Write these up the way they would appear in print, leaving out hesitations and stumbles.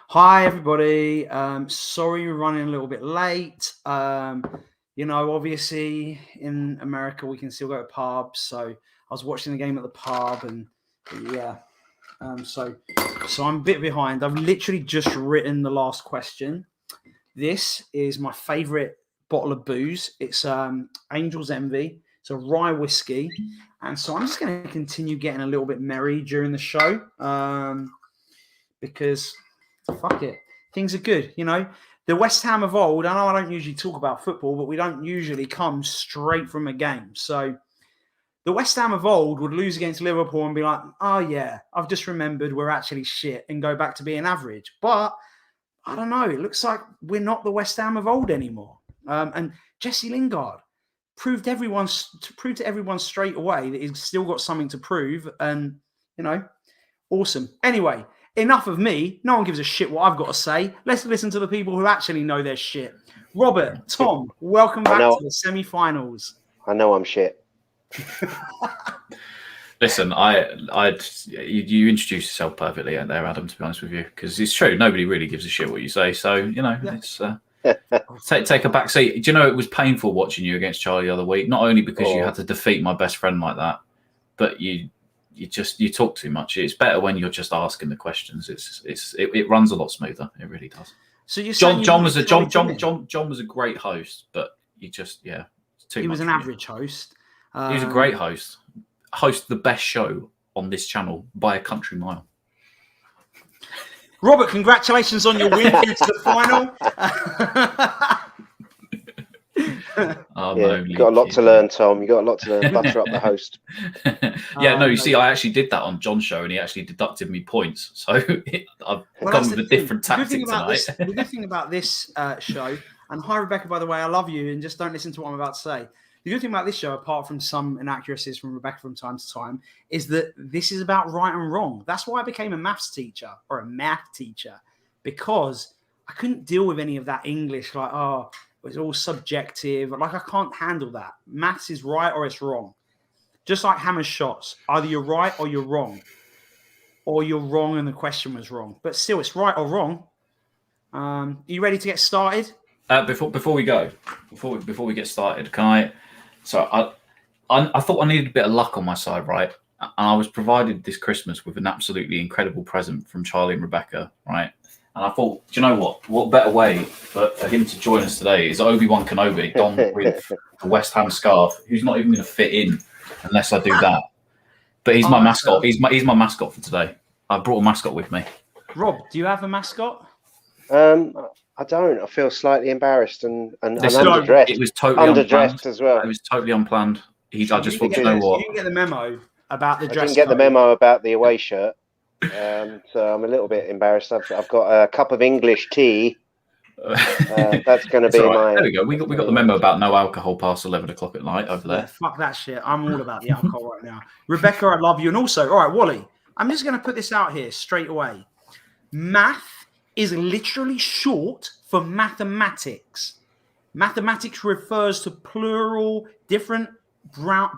Hi, everybody. Sorry we're running a little bit late. Obviously in America we can still go to pubs. So I was watching the game at the pub, and yeah. So I'm a bit behind. I've literally just written the last question. This is my favourite bottle of booze. It's Angel's Envy. It's a rye whiskey, and so I'm just going to continue getting a little bit merry during the show because. Fuck it. Things are good, The West Ham of old, I know I don't usually talk about football, but we don't usually come straight from a game. So the West Ham of old would lose against Liverpool and be like, oh yeah, I've just remembered we're actually shit and go back to being average. But I don't know. It looks like we're not the West Ham of old anymore. And Jesse Lingard proved to everyone straight away that he's still got something to prove. And, awesome. Anyway, enough of me. No one gives a shit what I've got to say. Let's listen to the people who actually know their shit. Robert, Tom, welcome back to the semi-finals. I know I'm shit. Listen, you introduced yourself perfectly out there, Adam, to be honest with you, because it's true. Nobody really gives a shit what you say. So, it's take a back seat. Do you know, it was painful watching you against Charlie the other week, not only because you had to defeat my best friend like that, but you talk too much. It's better when you're just asking the questions. It runs a lot smoother. It really does. So you John was a great host, but he was an average host. He was a great host. Host the best show on this channel by a country mile. Robert, congratulations on your win through to the final. You got a lot to learn, Tom. You got a lot to learn. Butter up the host. You see, I actually did that on John's show, and he actually deducted me points. So I've gone with a different tactic tonight. The good thing about this show, and hi Rebecca, by the way, I love you, and just don't listen to what I'm about to say. The good thing about this show, apart from some inaccuracies from Rebecca from time to time, is that this is about right and wrong. That's why I became a math teacher, because I couldn't deal with any of that English, like, it's all subjective. Like, I can't handle that. Maths is right or it's wrong. Just like hammer shots. Either you're right or you're wrong. Or you're wrong and the question was wrong. But still, it's right or wrong. Are you ready to get started? Before we get started, can I... So I thought I needed a bit of luck on my side, right? And I was provided this Christmas with an absolutely incredible present from Charlie and Rebecca, right? And I thought, do you know what? What better way for him to join us today is Obi-Wan Kenobi, donned with the West Ham scarf, who's not even going to fit in unless I do that. But he's my mascot. He's my mascot for today. I brought a mascot with me. Rob, do you have a mascot? I don't. I feel slightly embarrassed and underdressed. It was totally underdressed as well. It was totally unplanned. I just thought, you know what? You didn't get the memo about the dress code. I didn't get the memo about the away shirt. So I'm a little bit embarrassed. I've got a cup of English tea. That's going to be my... There we go. We got the memo about no alcohol past 11 o'clock at night over there. Yeah, fuck that shit. I'm all about the alcohol right now. Rebecca, I love you. And also, all right, Wally, I'm just going to put this out here straight away. Math is literally short for mathematics. Mathematics refers to plural, different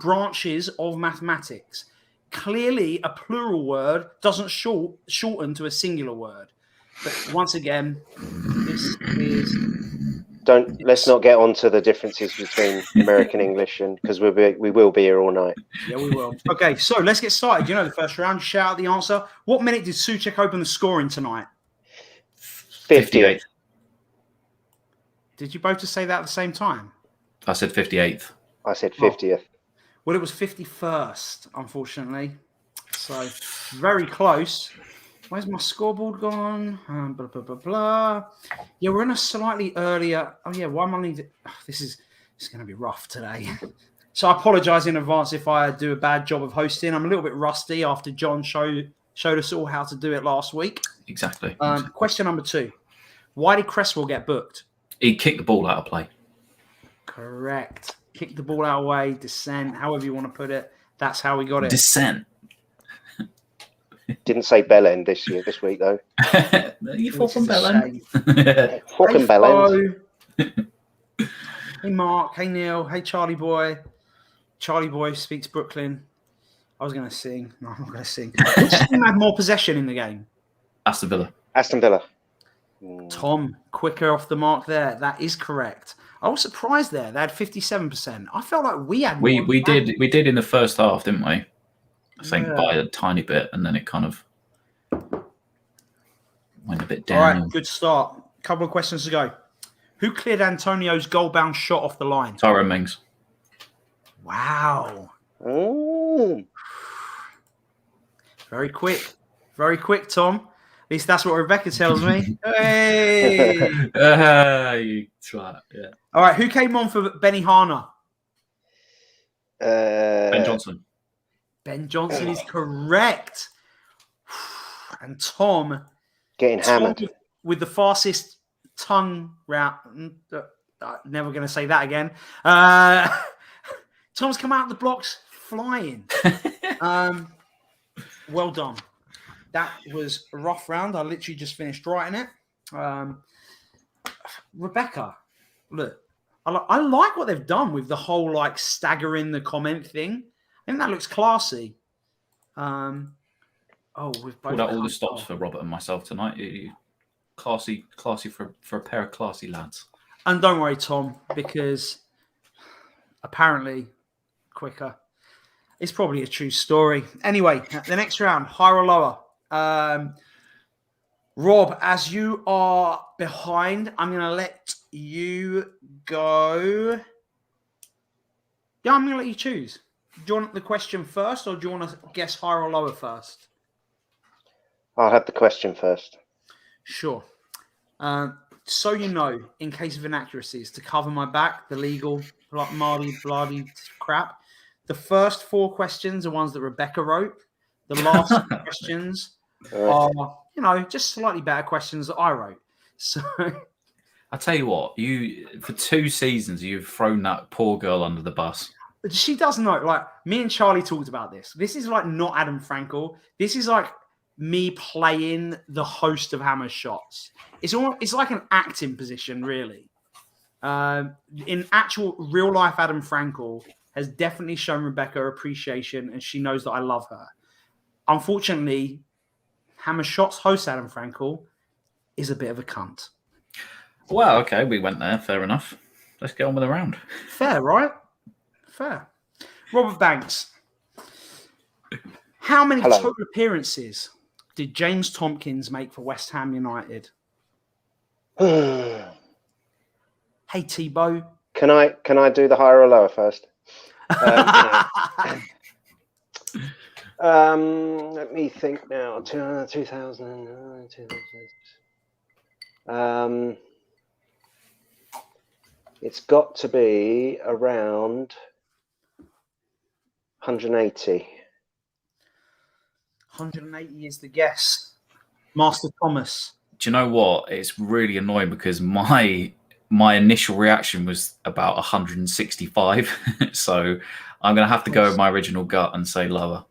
branches of mathematics. Clearly, a plural word doesn't shorten to a singular word. But once again, this is... Let's not get on to the differences between American English, and because we will be here all night. Yeah, we will. Okay, so let's get started. The first round, shout out the answer. What minute did Souček open the scoring tonight? 58th. Did you both just say that at the same time? I said 58th. I said 50th. Well, it was 51st, unfortunately. So, very close. Where's my scoreboard gone? Blah, blah, blah, blah. Yeah, we're in a slightly earlier... Oh, yeah, why am I leaving... This is going to be rough today. So, I apologise in advance if I do a bad job of hosting. I'm a little bit rusty after John showed us all how to do it last week. Exactly. Question number 2. Why did Cresswell get booked? He kicked the ball out of play. Correct. Kicked the ball out of the way, descent, however you want to put it. That's how we got it. Descent. Didn't say Bellend this week, though. You fucking Bellend. Fucking Bellend. Hey, Mark. Hey, Neil. Hey, Charlie Boy. Charlie Boy speaks Brooklyn. I was going to sing. No, I'm not going to sing. Which team had more possession in the game? Aston Villa. Aston Villa. Tom, quicker off the mark there. That is correct. I was surprised there. They had 57%. I felt like we had more. We did in the first half, didn't we? I think Yeah. by a tiny bit, and then it kind of went a bit down. All right, good start. Couple of questions to go. Who cleared Antonio's goal-bound shot off the line? Tyrone Mings. Wow. Oh. Very quick. Very quick, Tom. At least that's what Rebecca tells me. Hey! You twat. Yeah. All right, who came on for Benny Harner? Ben Johnson. Ben Johnson is correct. And Tom Getting hammered. with the fastest tongue round. Never going to say that again. Tom's come out of the blocks flying. Well done. That was a rough round. I literally just finished writing it. Rebecca, look, I like what they've done with the whole like staggering the comment thing. I think that looks classy. We've both Pulled out all the stops for Robert and myself tonight. Classy for a pair of classy lads. And don't worry, Tom, because apparently quicker. It's probably a true story. Anyway, the next round, higher or lower? Rob, as you are behind, I'm going to let you go. Yeah, I'm going to let you choose. Do you want the question first, or do you want to guess higher or lower first? I'll have the question first. Sure. So you know, in case of inaccuracies, to cover my back, the legal bloody crap, the first 4 questions are ones that Rebecca wrote. The last questions are, just slightly better questions that I wrote. So I tell you what, for 2 seasons you've thrown that poor girl under the bus. She doesn't know. Like, me and Charlie talked about this. This is like not Adam Frankel. This is like me playing the host of Hammer's Shots. It's like an acting position, really. In actual real life, Adam Frankel has definitely shown Rebecca appreciation, and she knows that I love her. Unfortunately, Hammer's Shots host Adam Frankel is a bit of a cunt. Well, okay, we went there. Fair enough. Let's get on with the round. Fair, right? Fair. Robert Banks. How many total appearances did James Tompkins make for West Ham United? Hey, Tebow. Can I do the higher or lower first? Let me think now. 2000. It's got to be around 180. 180 is the guess. Master Thomas. Do you know what? It's really annoying because my initial reaction was about 165. So I'm going to have to go with my original gut and say lower.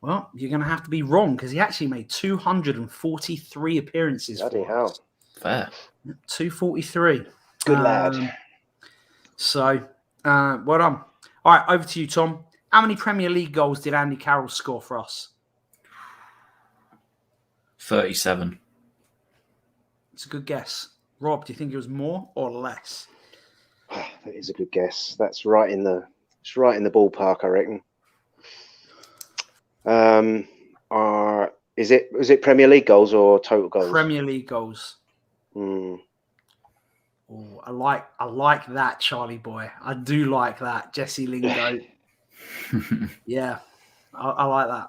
Well, you're going to have to be wrong because he actually made 243 appearances. Bloody hell. Fair. 243. Good lad. So, well done. All right, over to you, Tom. How many Premier League goals did Andy Carroll score for us? 37. It's a good guess. Rob, do you think it was more or less? That is a good guess. That's right in the ballpark, I reckon. Was it Premier League goals or total goals? Premier League goals. Mm. Oh, I like that, Charlie boy. I do like that, Jesse Lingard. Yeah, I like that.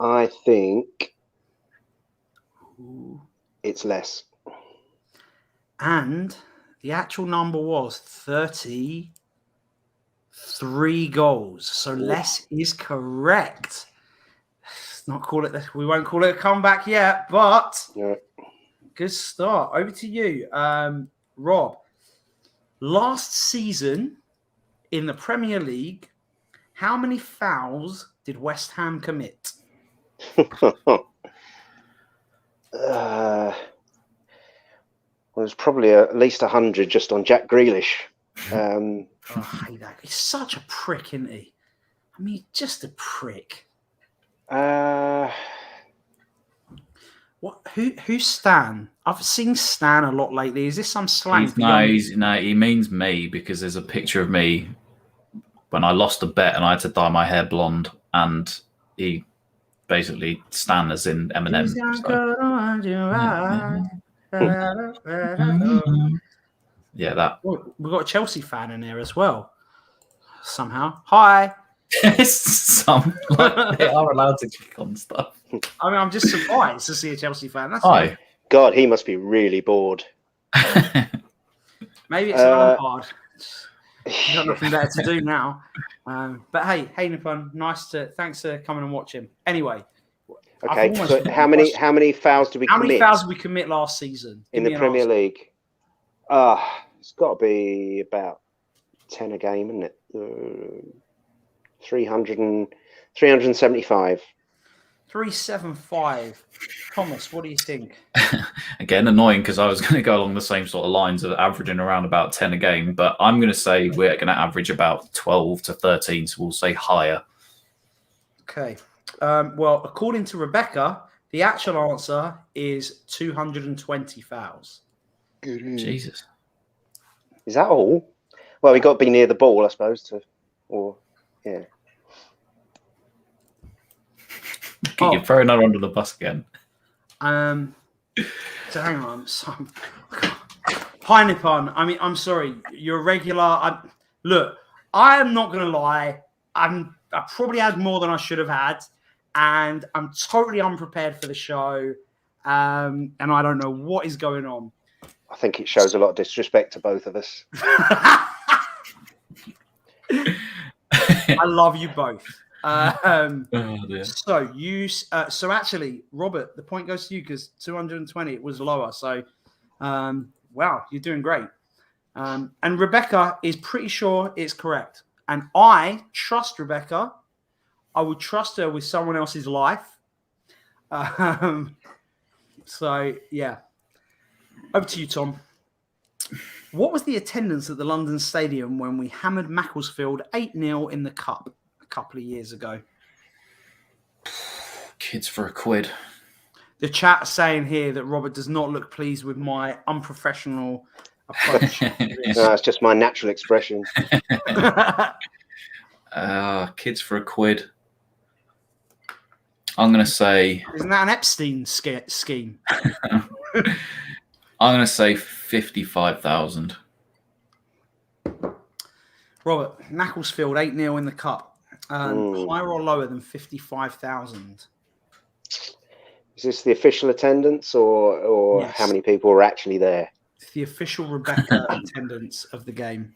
I think it's less. And the actual number was 33 goals. So less is correct. We won't call it a comeback yet, but good start. Over to you, Rob. Last season in the Premier League, how many fouls did West Ham commit? Well, there's probably at least 100 just on Jack Grealish. I hate that. He's such a prick, isn't he? I mean, just a prick. Who's Stan? I've seen Stan a lot lately. Is this some slang? He means me because there's a picture of me when I lost a bet and I had to dye my hair blonde, and he basically Stan as in Eminem. Yeah, that. We've got a Chelsea fan in there as well. Somehow. Hi. They are allowed to click on stuff. I mean, I'm just surprised to see a Chelsea fan. That's Hi. it. God, he must be really bored. Maybe it's an hard. You've got nothing better to do now. But hey, Nippon, thanks for coming and watching. Anyway. Okay, so how many fouls did we commit? How many fouls did we commit last season? In the Premier League? It's got to be about 10 a game, isn't it? 375. 375. Thomas, what do you think? Again, annoying because I was going to go along the same sort of lines of averaging around about 10 a game, but I'm going to say we're going to average about 12 to 13, so we'll say higher. Okay. Well, according to Rebecca, the actual answer is 220 fouls. Jesus. Is that all? Well, we got to be near the ball, I suppose, yeah. You're throwing her under the bus again. So hang on. Hi, Nippon. I mean, I'm sorry. You're a regular. Look, I am not going to lie. I probably had more than I should have had. And I'm totally unprepared for the show. And I don't know what is going on. I think it shows a lot of disrespect to both of us. I love you both. So actually, Robert, the point goes to you because 220 it was lower. So, wow, you're doing great. And Rebecca is pretty sure it's correct. And I trust Rebecca. I would trust her with someone else's life. So yeah, over to you, Tom. What was the attendance at the London Stadium when we hammered Macclesfield 8-0 in the Cup a couple of years ago? Kids for a quid. The chat saying here that Robert does not look pleased with my unprofessional approach. No, it's just my natural expression. Kids for a quid. I'm going to say... Isn't that an Epstein scheme? I'm going to say 55,000. Robert, Macclesfield 8-0 in the Cup. Higher or lower than 55,000? Is this the official attendance or Yes. How many people were actually there? It's the official Rebecca attendance of the game.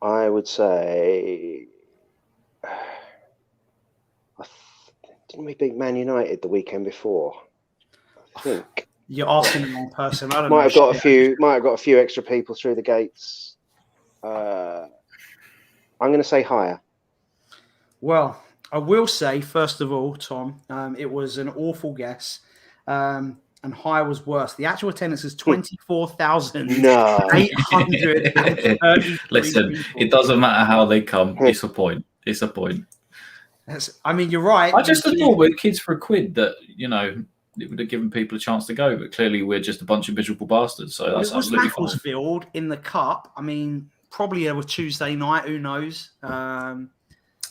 I would say... Didn't we beat Man United the weekend before? I think. You're asking the wrong person. I don't Might know. have got a few extra people through the gates. I'm going to say higher. Well, I will say, first of all, Tom, it was an awful guess. And higher was worse. The actual attendance is 24,833 Listen, people. it doesn't matter how they come. It's a point. It's a point. I mean, you're right. I just thought with kids for a quid that, it would have given people a chance to go, but clearly we're just a bunch of miserable bastards. So that's absolutely fine. Macclesfield in the Cup. I mean, probably a Tuesday night. Who knows?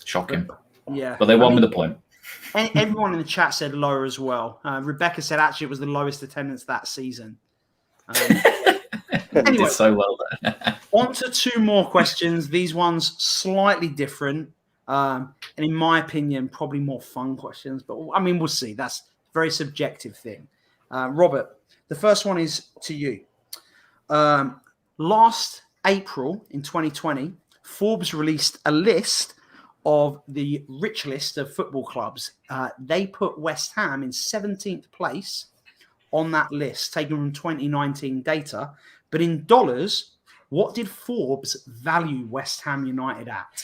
Shocking. Yeah. But they won with a point. Everyone in the chat said lower as well. Rebecca said actually it was the lowest attendance that season. Anyway, did so well there. On to two more questions. These ones slightly different. And in my opinion, probably more fun questions. But I mean, we'll see. That's a very subjective thing. Robert, the first one is to you. Last April in 2020, Forbes released a list of the rich list of football clubs. They put West Ham in 17th place on that list, taken from 2019 data. But in dollars, what did Forbes value West Ham United at?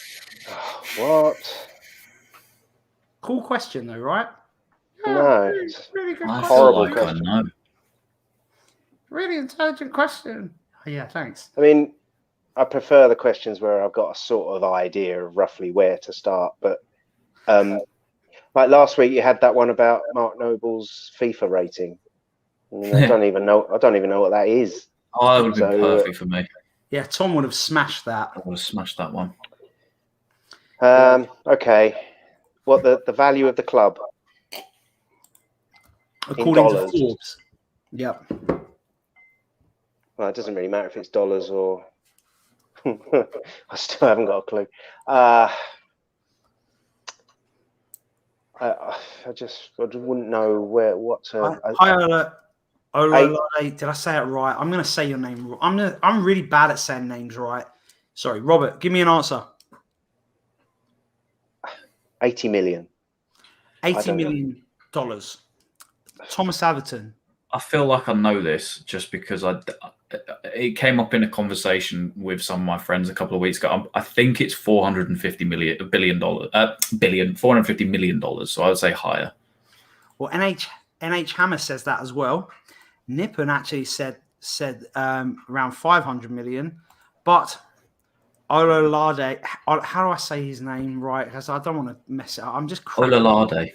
What? Cool question, though, right? No. Really good I question. feel Horrible like question. I know. Really intelligent question. Oh, yeah, thanks. I mean, I prefer the questions where I've got a sort of idea of roughly where to start. But like last week, you had that one about Mark Noble's FIFA rating. I don't even know what that is. Oh, that would have been perfect for me. Yeah, Tom would have smashed that. I would have smashed that one. Okay. What the value of the club? According to Forbes. Yep. Well, it doesn't really matter if it's dollars or. I still haven't got a clue. I wouldn't know what to. Did I say it right? I'm going to say your name. I'm really bad at saying names right. Sorry, Robert. Give me an answer. 80 million. $80 million. Thomas Atherton. I feel like I know this just because it came up in a conversation with some of my friends a couple of weeks ago. I think it's $450 million. So I would say higher. Well, NH Hammer says that as well. Nippon actually said around 500 million, but Ololade, how do I say his name right? Because I don't want to mess it up. I'm just Ololade.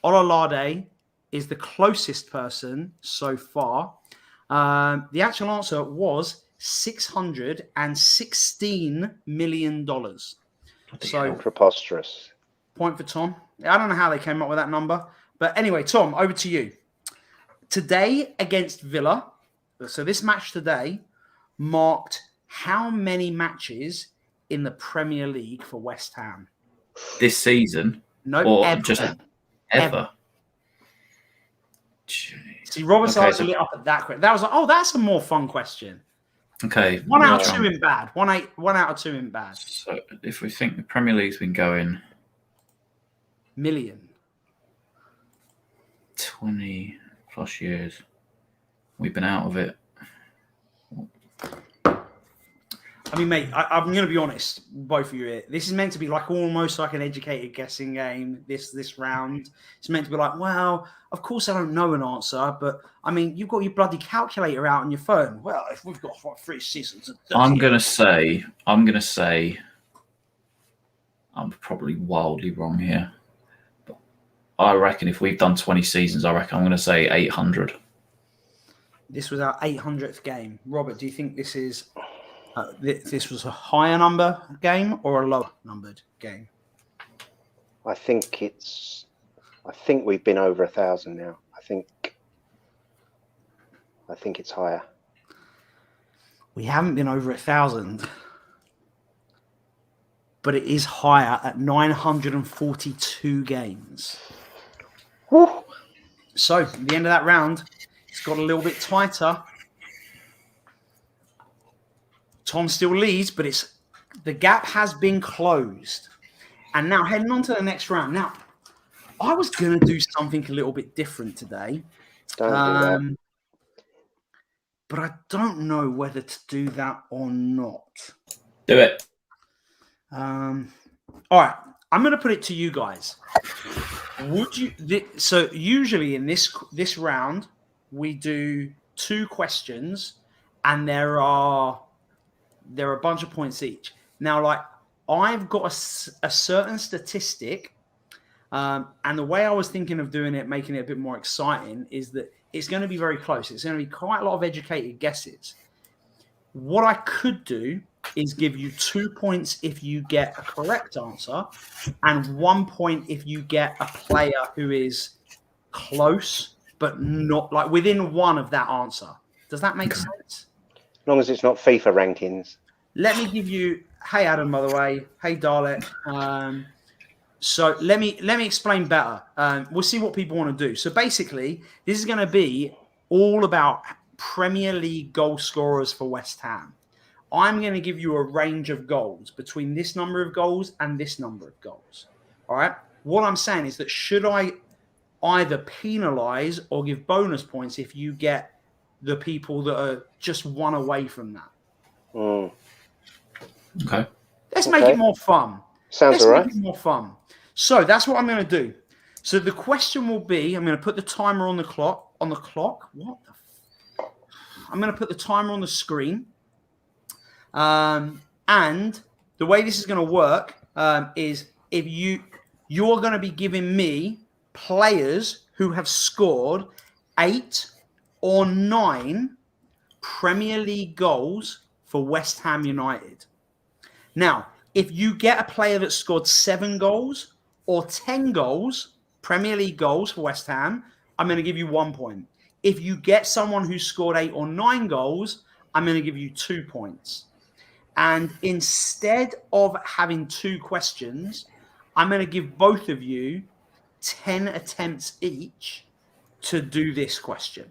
Ololade is the closest person so far. The actual answer was $616 million. So preposterous. Point for Tom. I don't know how they came up with that number. But anyway, Tom, over to you. Today against Villa, so this match today marked how many matches in the Premier League for West Ham? This season? No, or ever. Just ever. See, Robert's eyes lit up at that question. That was like, oh, that's a more fun question. Okay. 1 out of 2 in bad. 1 out of 2 in bad. So if we think the Premier League's been going million 20 plus years, we've been out of it. I mean, mate, I'm going to be honest, both of you here. This is meant to be like almost like an educated guessing game, this round. It's meant to be like, well, of course I don't know an answer, but I mean, you've got your bloody calculator out on your phone. Well, if we've got 3 seasons. I'm going to say, I'm probably wildly wrong here. But I reckon if we've done 20 seasons, I'm going to say 800. This was our 800th game. Robert, do you think this is... this was a higher number game or a lower numbered game? I think we've been over 1,000 now. I think it's higher. We haven't been over 1,000, but it is higher at 942 games. Woo. So at the end of that round, it's got a little bit tighter. Tom still leads, but the gap has been closed. And now heading on to the next round. Now, I was going to do something a little bit different today. Don't do that. But I don't know whether to do that or not. Do it. All right. I'm going to put it to you guys. Would you? So usually in this round, we do 2 questions, and there are a bunch of points each. Now, like, I've got a certain statistic, and the way I was thinking of doing it, making it a bit more exciting, is that it's going to be very close. It's going to be quite a lot of educated guesses. What I could do is give you 2 points if you get a correct answer, and 1 point if you get a player who is close, but not like within one of that answer. Does that make sense? As long as it's not FIFA rankings. Let me give you. Hey, Adam, by the way. Hey, Dalek. So let me explain better. We'll see what people want to do. So basically, this is going to be all about Premier League goal scorers for West Ham. I'm going to give you a range of goals between this number of goals and this number of goals. All right. What I'm saying is that should I either penalise or give bonus points if you get the people that are just one away from that? Okay. Let's make it more fun. Sounds all right. Make it more fun. So that's what I'm going to do. So the question will be, I'm going to put the timer on the clock. What the I'm going to put the timer on the screen. And the way this is going to work is if you're going to be giving me players who have scored 8 or 9 Premier League goals for West Ham United. Now, if you get a player that scored 7 goals or 10 goals, Premier League goals for West Ham, I'm going to give you 1 point. If you get someone who scored 8 or 9 goals, I'm going to give you 2 points. And instead of having 2 questions, I'm going to give both of you 10 attempts each to do this question.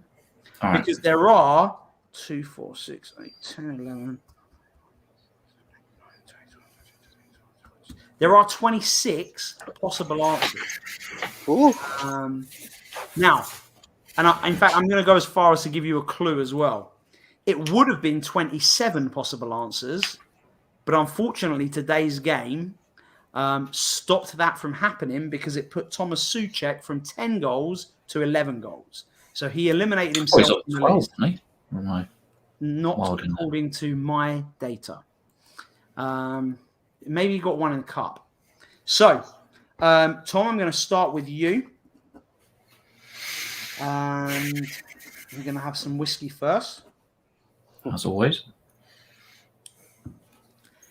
All right. Because there are 2, 4, 6, 8, 10, 11. There are 26 possible answers. Ooh. Now, in fact, I'm going to go as far as to give you a clue as well. It would have been 27 possible answers, but unfortunately, today's game stopped that from happening because it put Thomas Souček from 10 goals to 11 goals. So he eliminated himself He's up from the 12, list. isn't he? Or am I Not wild in according to my data. Maybe he got one in the cup. So, Tom, I'm going to start with you. And we're going to have some whiskey first. as always?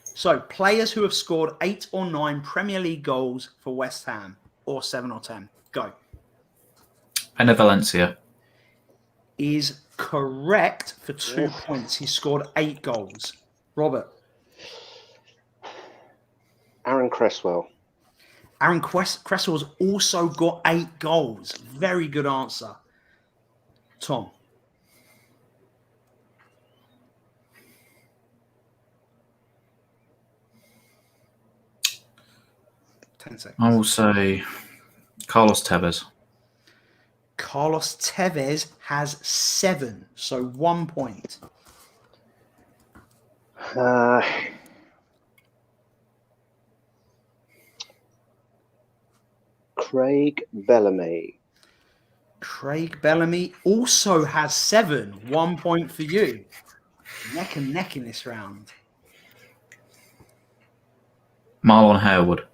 So, players who have scored 8 or 9 Premier League goals for West Ham, or 7 or 10. Go. Enner Valencia. Is correct for 2 points. He scored 8 goals. Robert. Aaron Cresswell. Aaron Cresswell's also got 8 goals. Very good answer. Tom. Seconds. I will say Carlos Tevez. Carlos Tevez has 7, so 1 point. Craig Bellamy. Craig Bellamy also has 7, 1 point for you. Neck and neck in this round. Marlon Harewood.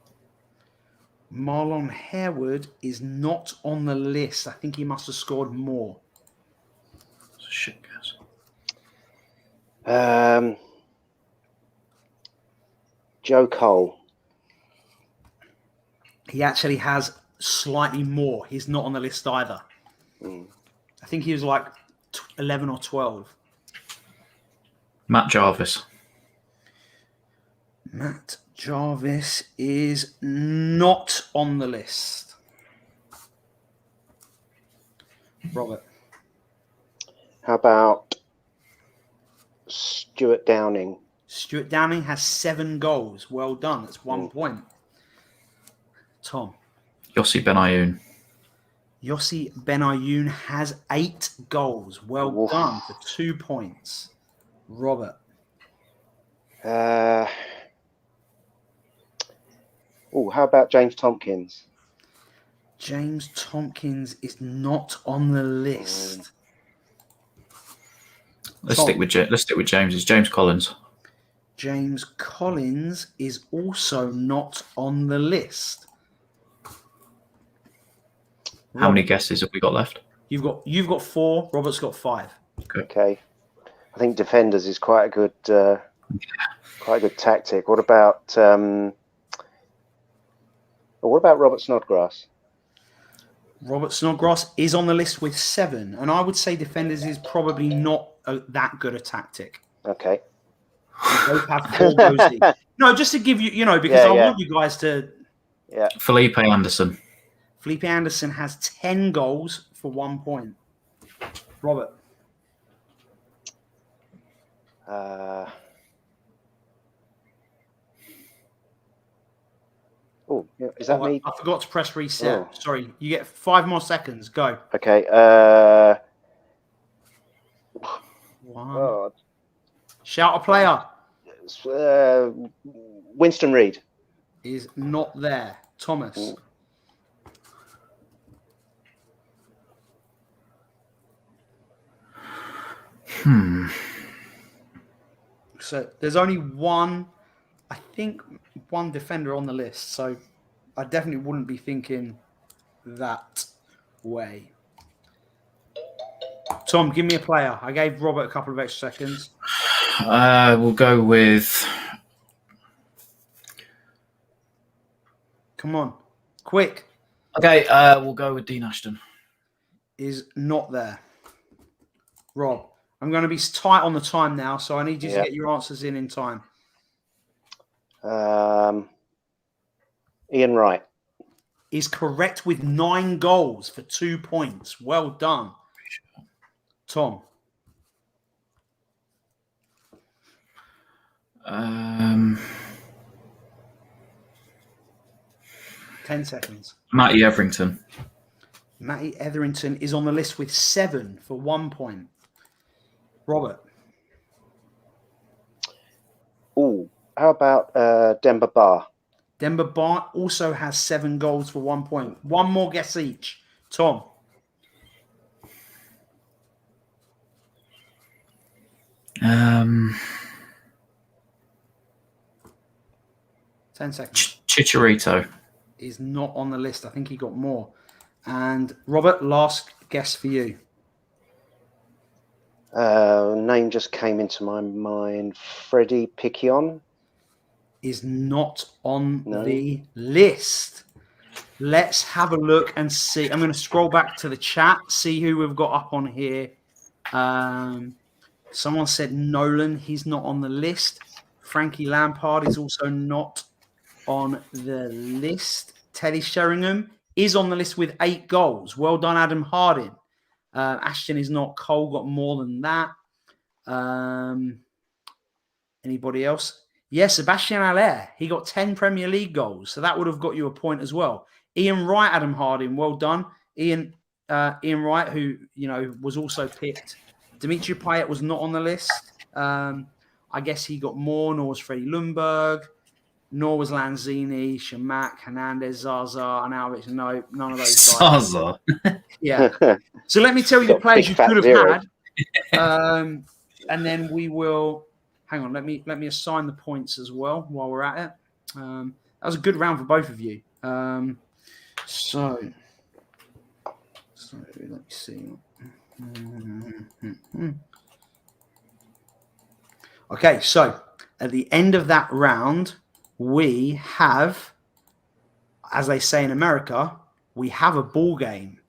Marlon Harewood is not on the list. I think he must have scored more. It's a shit guess. Joe Cole. He actually has slightly more. He's not on the list either. I think he was like 11 or 12. Matt Jarvis. Matt Jarvis is not on the list. Robert. How about Stuart Downing? Stuart Downing has 7 goals. Well done. That's 1 point. Tom. Yossi Benayoun. Yossi Benayoun has 8 goals. Well done for 2 points. Robert. How about James Tompkins? James Tompkins is not on the list. Let's stick with James. It's James Collins. James Collins is also not on the list. How many guesses have we got left? You've got 4. Robert's got 5. Okay. I think defenders is quite a good tactic. What about Robert Snodgrass? Robert Snodgrass is on the list with 7, and I would say defenders is probably not that good a tactic. Okay. We both have 4 goals each. No, just to give you, because I want you guys to. Yeah. Felipe Anderson. Felipe Anderson has 10 goals for 1 point. Robert. Is that me? I forgot to press reset. Oh. Sorry. You get 5 more seconds. Go. Okay. 1. Shout a player. Winston Reid. Is not there. Thomas. So there's only one defender on the list. So I definitely wouldn't be thinking that way. Tom, give me a player. I gave Robert a couple of extra seconds. We'll go with. Come on, quick. Okay, we'll go with Dean Ashton. Is not there. Rob, I'm going to be tight on the time now, so I need you to get your answers in time. Ian Wright is correct with 9 goals for 2 points. Well done, Tom. 10 seconds. Matty Etherington. Matty Etherington is on the list with 7 for 1 point. Robert. Oh, how about Demba Ba? Demba Ba also has 7 goals for 1 point. One more guess each. Tom. Um, 10 seconds. Chicharito is not on the list. I think he got more. And Robert, last guess for you. Name just came into my mind. Freddie Picquion is not on the list. Let's have a look and see. I'm going to scroll back to the chat, see who we've got up on here. Someone said Nolan. He's not on the list. Frankie Lampard is also not on the list. Teddy Sheringham is on the list with 8 goals. Well done, Adam Harding. Ashton is not. Cole got more than that. Anybody else? Yes, Sebastian Haller. He got 10 Premier League goals, so that would have got you a point as well. Ian Wright, Adam Harding, well done. Ian Wright, who was also picked. Dimitri Payet was not on the list. I guess he got more. Nor was Freddie Lundberg. Nor was Lanzini, Shamak, Hernandez, Zaza, and Alves. No, none of those guys. Zaza. Yeah. So let me tell you the players you could have had. And then we will... Hang on, let me assign the points as well while we're at it. That was a good round for both of you. So let me see. Okay, so at the end of that round, we have, as they say in America, we have a ball game.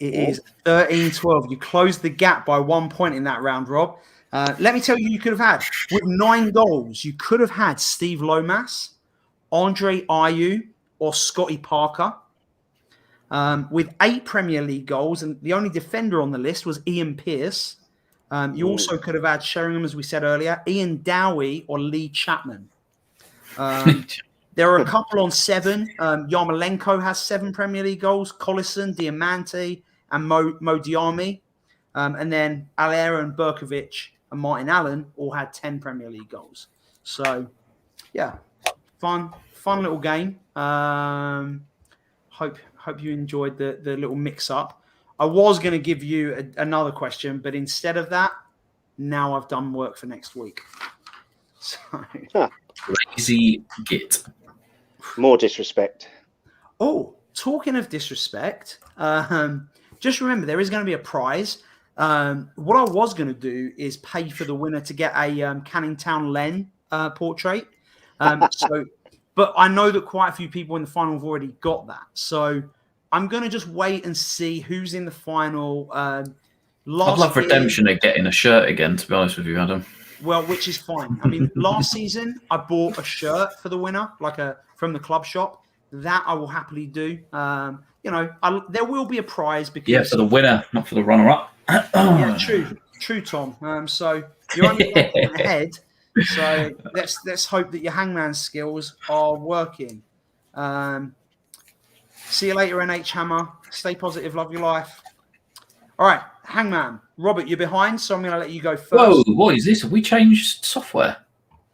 It is 13-12. You closed the gap by 1 point in that round, Rob. Let me tell you could have had, with 9 goals, you could have had Steve Lomas, Andre Ayew, or Scotty Parker. With 8 Premier League goals, and the only defender on the list was Ian Pearce. You also could have had Sheringham, as we said earlier, Ian Dowie, or Lee Chapman. There are a couple on 7. Yarmolenko has 7 Premier League goals. Collison, Diamante, and Mo Diarmi. And then Alera and Berkovic and Martin Allen all had 10 Premier League goals. So, yeah, fun little game. Hope you enjoyed the little mix-up. I was going to give you another question, but instead of that, now I've done work for next week. So, Lazy git. More disrespect. Oh, talking of disrespect, just remember there is going to be a prize. What I was going to do is pay for the winner to get a Canning Town Len portrait. But I know that quite a few people in the final have already got that. So I'm going to just wait and see who's in the final. I'd love redemption of getting a shirt again, to be honest with you, Adam. Well, which is fine. I mean, last season I bought a shirt for the winner, from the club shop. That I will happily do. There will be a prize because for the winner, not for the runner-up. Yeah, true, Tom. So you're only 1 point ahead. So let's hope that your hangman skills are working. See you later, NH Hammer. Stay positive, love your life. All right, hangman. Robert, you're behind, so I'm going to let you go first. Whoa, what is this? Have we changed software?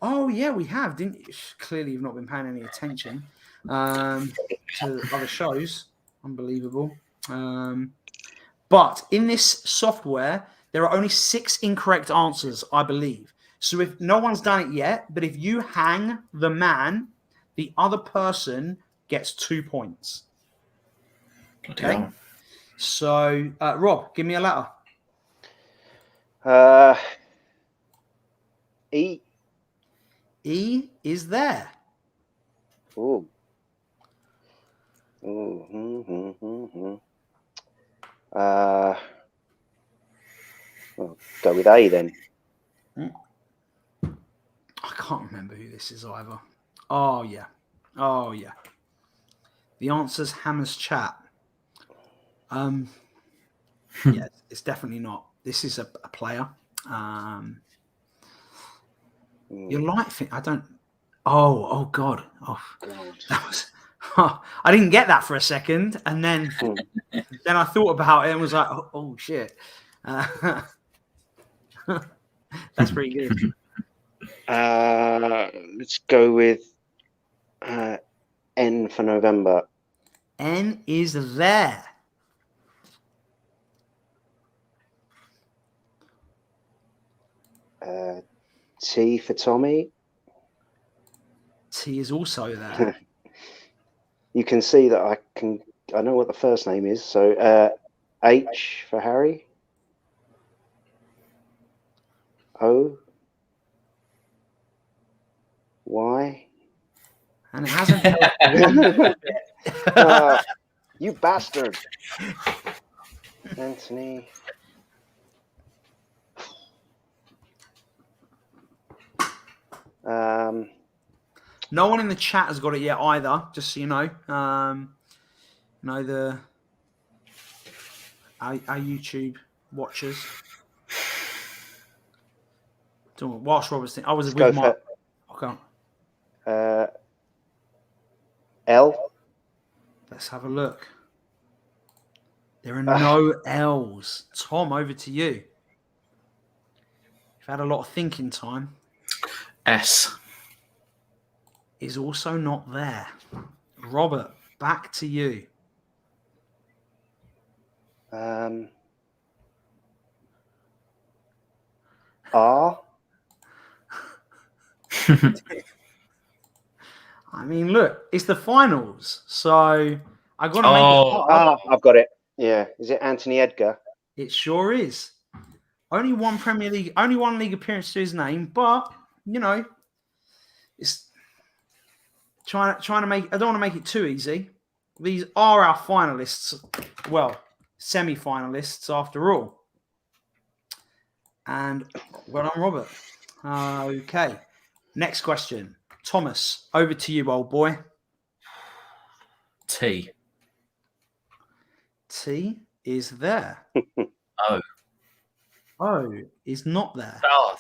Oh, yeah, we have. Didn't you? Clearly, you've not been paying any attention to other shows. Unbelievable. But in this software, there are only 6 incorrect answers, I believe. So if no one's done it yet, but if you hang the man, the other person gets 2 points. Bloody Okay. hell. So, Rob, give me a letter. E. E is there. Ooh. Ooh. Well, go with A then. I can't remember who this is either. Oh, yeah. The answer's Hammer's Chat. Yeah, it's definitely not. This is a player. Your light thing, I don't. Oh God. Oh, God. that was. I didn't get that for a second, and then I thought about it and was like, oh shit. That's pretty good. Let's go with N for November. N is there. T for Tommy. T is also there. You can see that I know what the first name is. So H for Harry. O. Y. And it hasn't. You bastard. Anthony. No one in the chat has got it yet either, just so you know. Our YouTube watchers. Whilst Robert's I was with my. Okay. L. Let's have a look. There are no L's. Tom, over to you. You've had a lot of thinking time. S. Is also not there. Robert, back to you. R. I mean, look, it's the finals, so I got to make it hard. I've got it. Yeah, is it Anthony Edgar? It sure is. Only one Premier League, only one league appearance to his name, but you know, it's trying to make. I don't want to make it too easy. These are our finalists. Well, semi-finalists after all. And well done, Robert. Okay. Next question. Thomas, over to you, old boy. T. T is there. O. O is not there. Oh,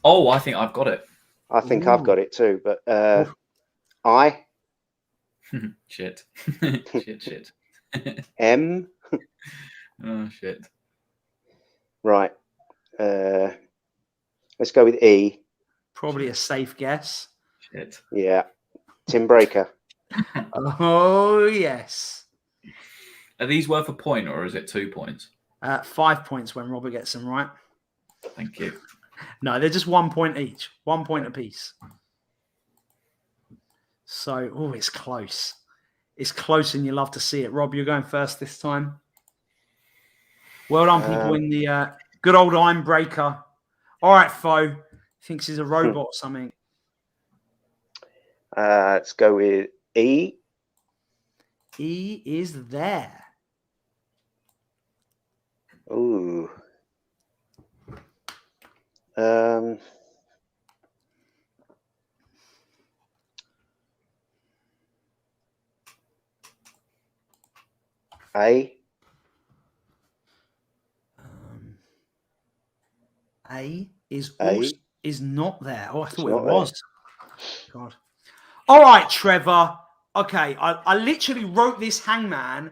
oh, I think I've got it. I think I've got it too, but I. Shit. Shit. M. Oh, shit. Right. Let's go with E. Probably a safe guess. Shit. Yeah. Tim Breaker. Oh, yes. Are these worth a point or is it 2 points? 5 points when Robert gets them right. Thank you. No, they're just 1 point each. 1 point apiece. So, oh, it's close. It's close and you love to see it. Rob, you're going first this time. Well done, people in the good old I'm Breaker. All right, foe. Thinks he's a robot or something. Let's go with E. E is there. Ooh. A. A is also is not there. Oh, I thought it was. God. All right, Trevor. Okay, I literally wrote this hangman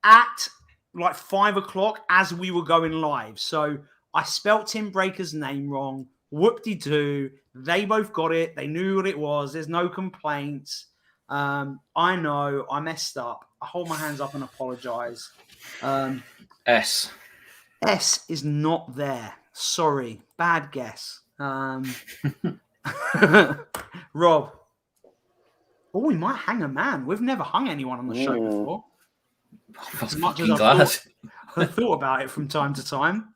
at like 5 o'clock as we were going live. So I spelt Tim Breaker's name wrong. Whoop-de-doo. They both got it. They knew what it was. There's no complaints. I know. I messed up. I hold my hands up and apologize. S. S is not there. Sorry, bad guess. Rob. Oh, we might hang a man. We've never hung anyone on the show before. That's As much as fucking glad. I've thought about it from time to time.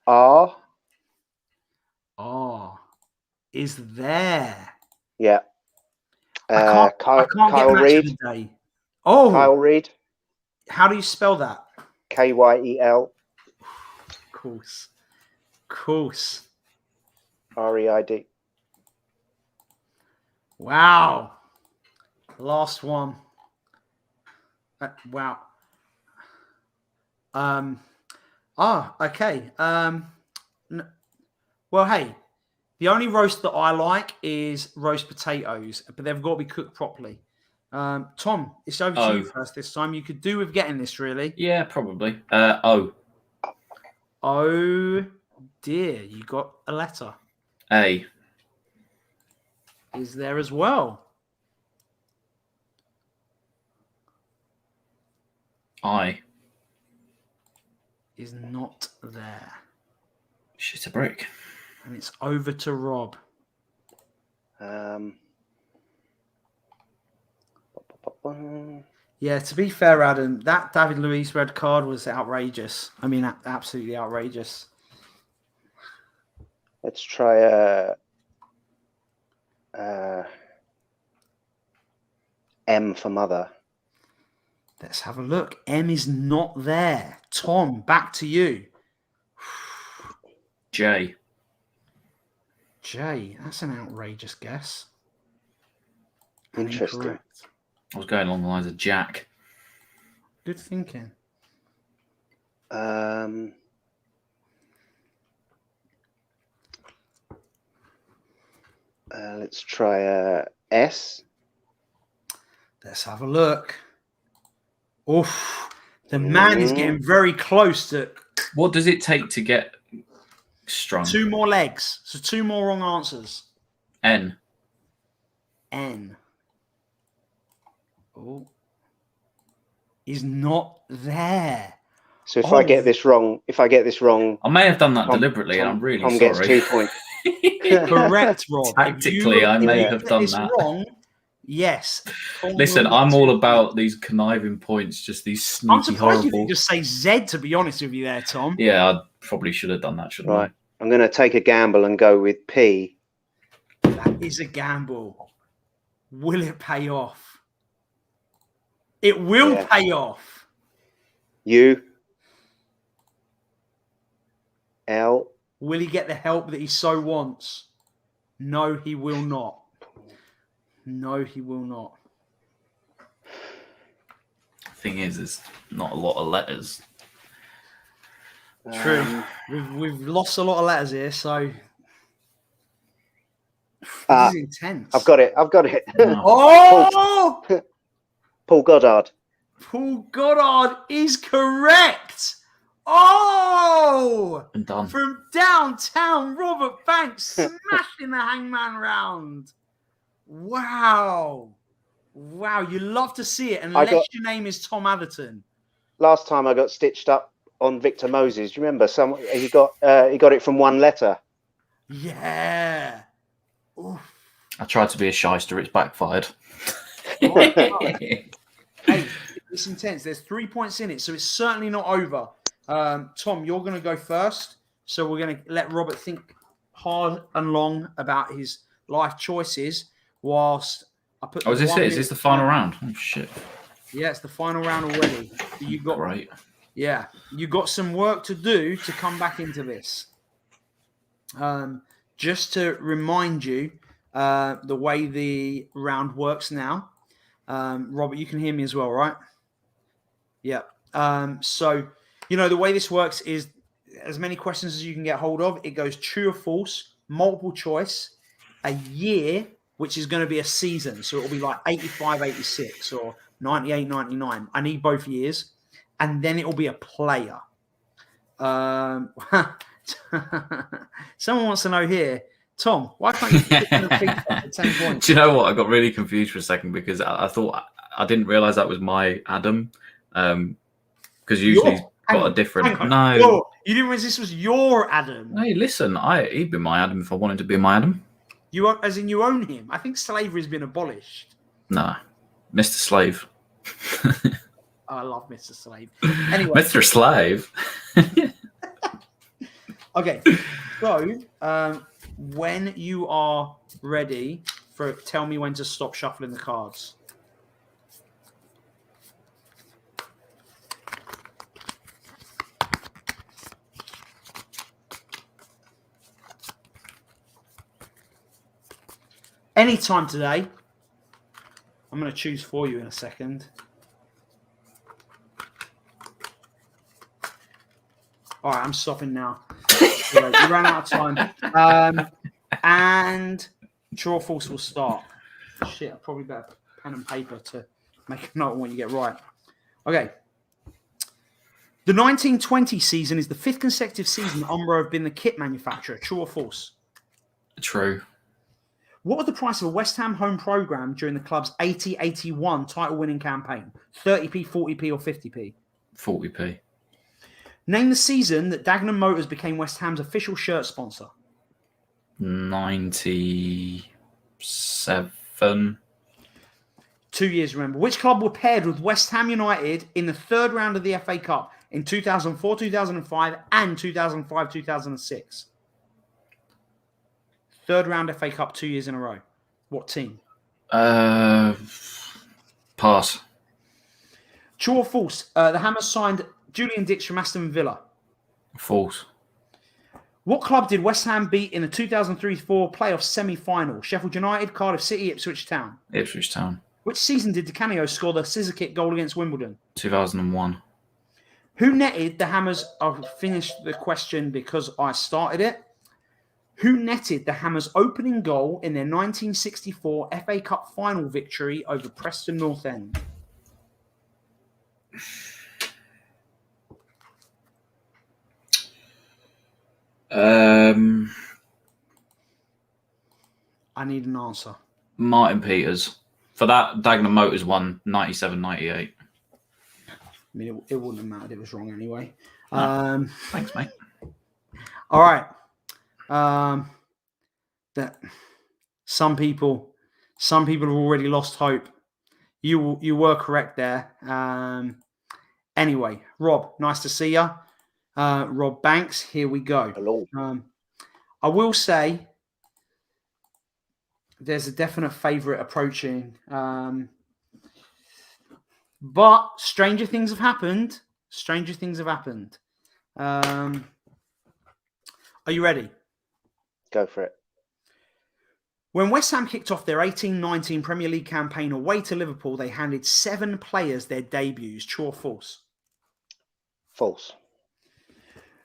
R. Is there? Yeah. I can't Kyle get match Reid. of the day. Oh, Kyle Reid. how do you spell that? Kyel. Course. Reid. Wow. Last one. Wow. Okay. Well, hey, the only roast that I like is roast potatoes, but they've got to be cooked properly. Tom, it's over to you first this time. You could do with getting this, really. Yeah, probably. O. Oh, dear. You got a letter. A. Is there as well? I. Is not there. Shit a brick. And it's over to Rob. Yeah, to be fair, Adam, that David Luiz red card was outrageous. I mean, absolutely outrageous. Let's try M for mother. Let's have a look. M is not there. Tom, back to you. J. J, that's an outrageous guess. Interesting. Incorrect. I was going along the lines of Jack. Good thinking. Let's try S. Let's have a look. Oof. The man is getting very close to... What does it take to get strung? 2 more legs. So 2 more wrong answers. N. N. Oh. Is not there. So if I get this wrong, I may have done that deliberately, and I'm really Tom sorry. gets 2 points. Correct, Rob. Tactically, I may have done that. Wrong, yes. Listen, I'm all about these conniving points, just these sneaky, I'm surprised you horrible... didn't just say Z, to be honest with you there, Tom. Yeah, I probably should have done that, shouldn't Right. I'm going to take a gamble and go with P. That is a gamble. Will it pay off? It will pay off. U. L. Will he get the help that he so wants? No, he will not. No, he will not. Thing is, there's not a lot of letters. True. We've lost a lot of letters here, so this is intense. I've got it. Oh! Paul Goddard. Paul Goddard is correct. Oh! I'm done. From downtown, Robert Banks smashing the hangman round. Wow. Wow, you love to see it, unless your name is Tom Atherton. Last time I got stitched up on Victor Moses. Do you remember? He got it from 1 letter. Yeah. Oof. I tried to be a shyster. It's backfired. Hey, it's intense. There's 3 points in it, so it's certainly not over. Tom, you're going to go first. So we're going to let Robert think hard and long about his life choices whilst I put... Oh, is this the final round? Oh, shit. Yeah, it's the final round already. You got... Right. Yeah, you got some work to do to come back into this. Just to remind you the way the round works now. Robert, you can hear me as well, right? Yeah. So, the way this works is as many questions as you can get hold of. It goes true or false, multiple choice, a year, which is going to be a season. So it'll be like 85, 86 or 98, 99. I need both years. And then it will be a player. Someone wants to know here, Tom, why can't you pick the FIFA at 10 points? Do you know what? I got really confused for a second because I thought I didn't realize that was my Adam. Because usually got a different. hang on. No. You didn't realize this was your Adam. Hey, listen, he'd be my Adam if I wanted to be my Adam. As in you own him. I think slavery's been abolished. Nah, Mr. Slave. I love Mr. Slave. Anyway. Mr. Slave. Okay. So, when you are ready, tell me when to stop shuffling the cards. Anytime today. I'm going to choose for you in a second. All right, I'm stopping now. You ran out of time. And true or false will start. Shit, I probably better pen and paper to make a note of when you get right. Okay. The 1920 season is the 5th consecutive season Umbro have been the kit manufacturer. True or false? True. What was the price of a West Ham home programme during the club's 80-81 title-winning campaign? 30p, 40p or 50p? 40p. Name the season that Dagenham Motors became West Ham's official shirt sponsor. 97. 2 years, remember. Which club were paired with West Ham United in the third round of the FA Cup in 2004, 2005 and 2005-2006? Third round FA Cup 2 years in a row. What team? Pass. True or false? The Hammers signed Julian Dix from Aston Villa. False. What club did West Ham beat in the 2003-4 playoff semi-final? Sheffield United, Cardiff City, Ipswich Town. Ipswich Town. Which season did Di Canio score the scissor kick goal against Wimbledon? 2001. Who netted the Hammers? I'll finish the question because I started it. Who netted the Hammers' opening goal in their 1964 FA Cup final victory over Preston North End? I need an answer. Martin Peters. For that, Dagenham Motors won 97-98. I mean, it wouldn't have mattered. It was wrong anyway. No. Thanks, mate. All right. That some people have already lost hope. You were correct there. Anyway, Rob, nice to see you. Rob Banks, here we go. Hello. I will say there's a definite favourite approaching. But stranger things have happened. Are you ready? Go for it. When West Ham kicked off their 18-19 Premier League campaign away to Liverpool, they handed 7 players their debuts. True or false? False.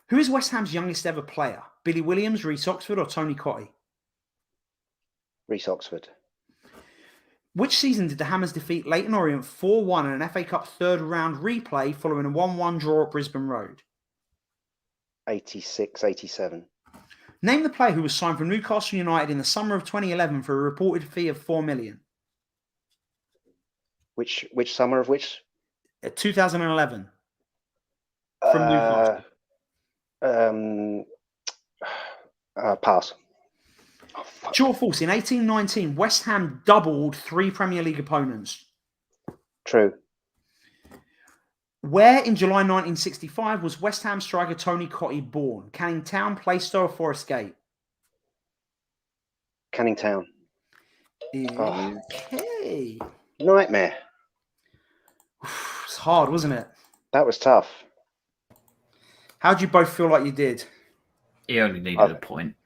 Who is West Ham's youngest ever player? Billy Williams, Reece Oxford or Tony Cottee? Reece Oxford. Which season did the Hammers defeat Leyton Orient 4-1 in an FA Cup third round replay following a 1-1 draw at Brisbane Road? 86-87. Name the player who was signed from Newcastle United in the summer of 2011 for a reported fee of $4 million. Which summer of which? 2011. From Newcastle. Pass. True or false? In 18-19, West Ham doubled 3 Premier League opponents. True. Where in July 1965 was West Ham striker Tony Cottee born? Canning Town, Plaistow or Forest Gate? Canning Town. Okay. Nightmare. It's hard, wasn't it? That was tough. How do you both feel like you did? He only needed a point.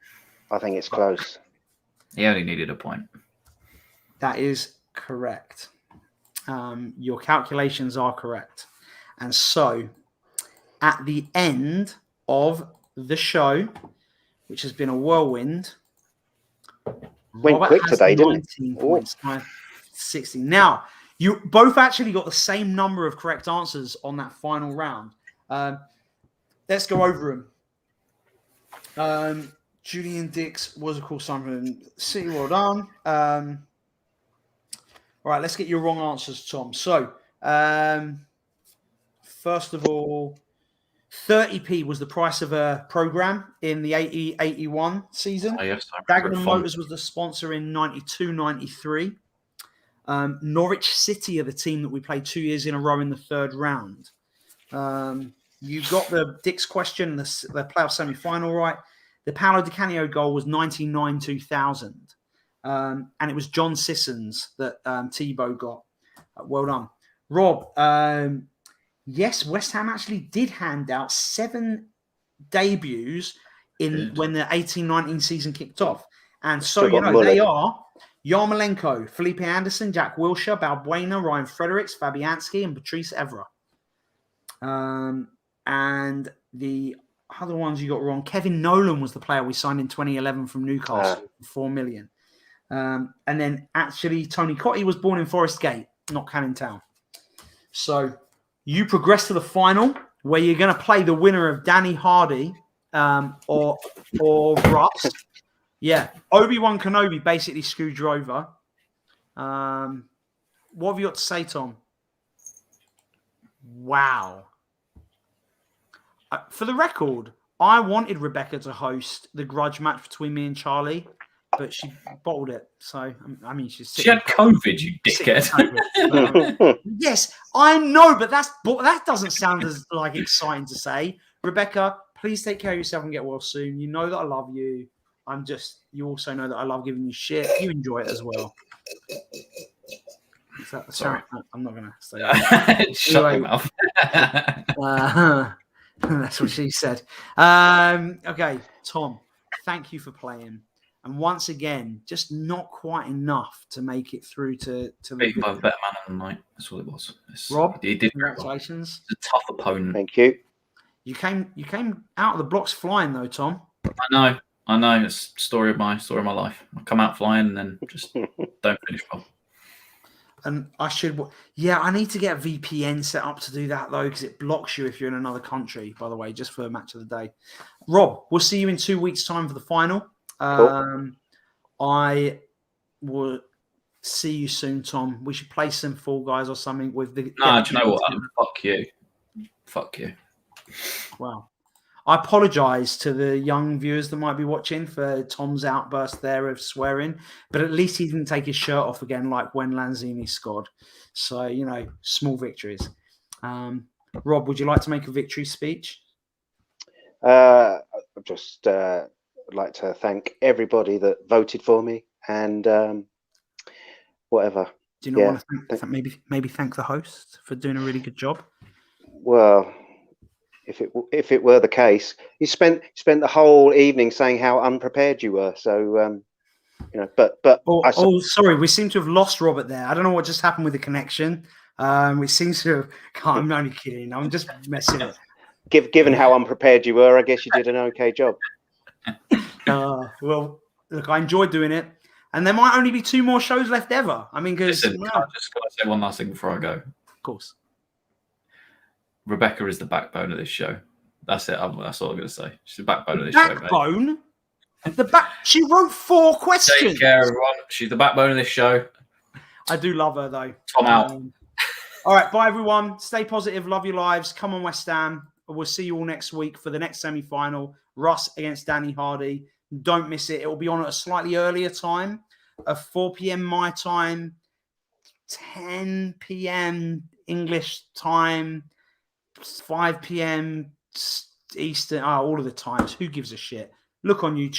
I think it's close. He only needed a point. That is correct. Your calculations are correct. And so, at the end of the show, which has been a whirlwind, Went Robert quick has today, didn't 19 it? points, 60. Now, you both actually got the same number of correct answers on that final round. Let's go over them. Julian Dix was, of course, signed from City. Well done. All right, let's get your wrong answers, Tom. So, first of all, 30p was the price of a program in the 80-81 season. Oh, yes, I remember Dagenham it fondly. Motors was the sponsor in 92-93. Norwich City are the team that we played 2 years in a row in the third round. You got the Dick's question, the playoff semi-final right. The Paolo Di Canio goal was 99-2000. And it was John Sissons that Tebow got. Well done. Rob, yes, West Ham actually did hand out 7 debuts when the 18-19 season kicked off. And so, Still got they are Yarmolenko, Felipe Anderson, Jack Wilshere, Balbuena, Ryan Fredericks, Fabianski, and Patrice Evra. And the other ones you got wrong. Kevin Nolan was the player we signed in 2011 from Newcastle for $4 million. And then actually Tony Cottee was born in Forest Gate, not Canning Town. So you progress to the final where you're going to play the winner of Danny Hardy or Russ. Yeah, Obi-Wan Kenobi basically screwed you over. What have you got to say, Tom? Wow. For the record, I wanted Rebecca to host the grudge match between me and Charlie, but she bottled it. So, I mean, she had COVID, you dickhead. Yes, I know, but that doesn't sound as like exciting to say. Rebecca, please take care of yourself and get well soon. You know that I love you. You also know that I love giving you shit. You enjoy it as well. Sorry. I'm not going to say that. Shut your mouth. That's what she said. Okay, Tom, thank you for playing. And once again, just not quite enough to make it through to the Beaten by the better man of the night. That's all it was. Rob, he did congratulations. It's a tough opponent. Thank you. You came out of the blocks flying though, Tom. I know. It's story of my life. I come out flying and then just don't finish well. And I need to get a VPN set up to do that though, because it blocks you if you're in another country, by the way, just for a match of the day. Rob, we'll see you in 2 weeks' time for the final. Cool. I will see you soon, Tom. We should play some Fall Guys or something with the... Do you know what? Fuck you. Wow. I apologise to the young viewers that might be watching for Tom's outburst there of swearing, but at least he didn't take his shirt off again like when Lanzini scored. So, small victories. Rob, would you like to make a victory speech? I'd just like to thank everybody that voted for me and whatever. Do you not want to maybe thank the host for doing a really good job? Well, if it were the case, you spent the whole evening saying how unprepared you were. So sorry, we seem to have lost Robert there. I don't know what just happened with the connection. We seem to have. I'm only kidding. I'm just messing it. Given how unprepared you were, I guess you did an okay job. Well, look, I enjoyed doing it, and there might only be 2 more shows left ever. I mean, because Listen, I just got to say one last thing before I go. Of course. Rebecca is the backbone of this show. That's it. That's all I'm going to say. She's the backbone of this show. Backbone? She wrote 4 questions. Take care, everyone. She's the backbone of this show. I do love her, though. Tom out. All right, bye, everyone. Stay positive. Love your lives. Come on, West Ham. We'll see you all next week for the next semi-final. Russ against Danny Hardy. Don't miss it. It will be on at a slightly earlier time, at 4 p.m. my time, 10 p.m. English time, 5 p.m. Eastern. All of the times. Who gives a shit? Look on YouTube.